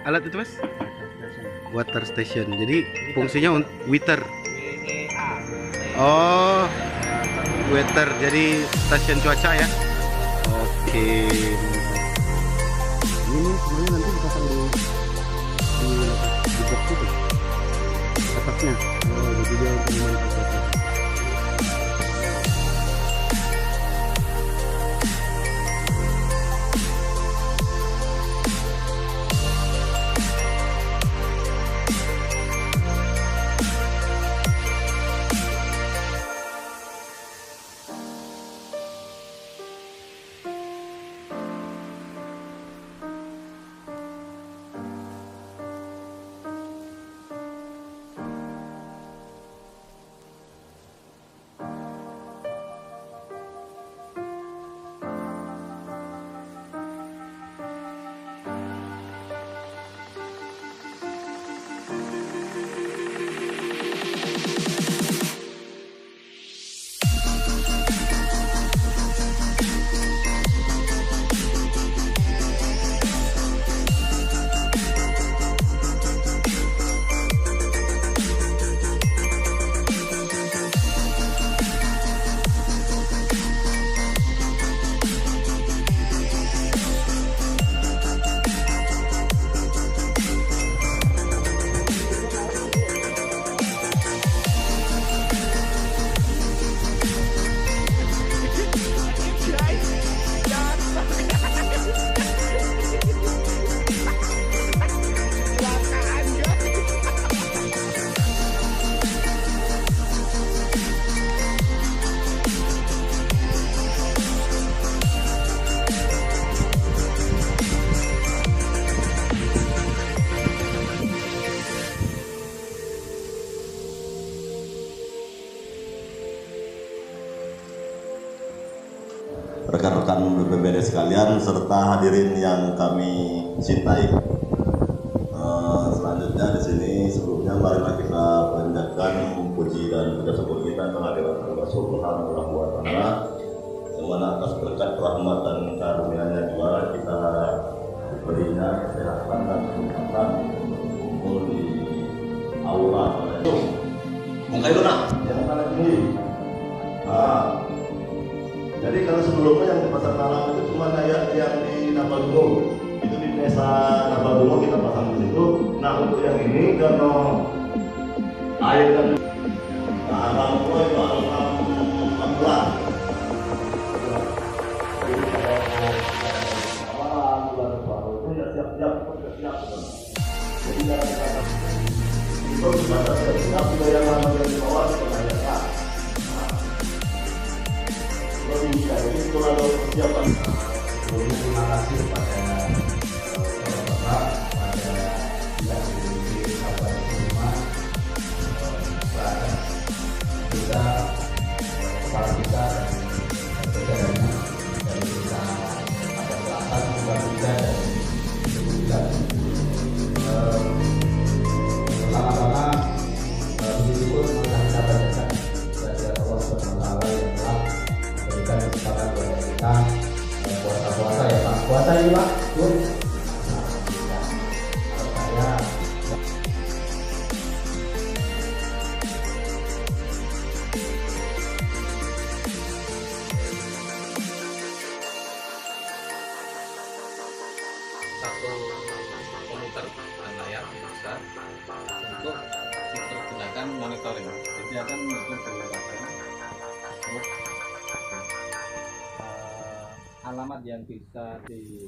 alat itu mas? Water station. Jadi fungsinya water. Oh, water. Jadi stasiun cuaca ya. Oke. Ini semuanya nanti dipasang di box itu atasnya. Oh, jadi dia untuk memantau. Rekan-rekan BPBD sekalian serta hadirin yang kami cintai. Selanjutnya di sini sebelumnya marilah kita panjatkan puji dan puja syukur kita kehadirat Allah Subhanahu wa Ta'ala, yang mana atas berkat rahmat dan karunia-Nya juga kita diberinya kesehatan dan kesempatan kumpul di aula itu. Mungkin itu nak yang kali ini. Jadi kalau sebelumnya yang di pasar malam itu cuma kayak yang di Napalungo, itu di desa Napalungo kita pasang di situ. Nah untuk yang ini karena air kan, nah Napalungo itu alam 14. Jadi itu sudah siap juga yang namanya di bawah dipertanyakan. Jadi itu lalu persiapan. Terima kasih kepada Bapak, pada BPBD Kabupaten Seluma, Desa, kepala desa dan jajarannya dari desa ada selatan, kepala desa dan pertama-tama begitu pun maka kita bacakan dari Allah SWT yang telah memberikan kesempatan kepada kita puasa-puasa ya Pak. Puasa ini Pak, Bun. Satu komputer dan layar besar untuk digunakan monitoring. Jadi akan menggunakan alamat yang bisa di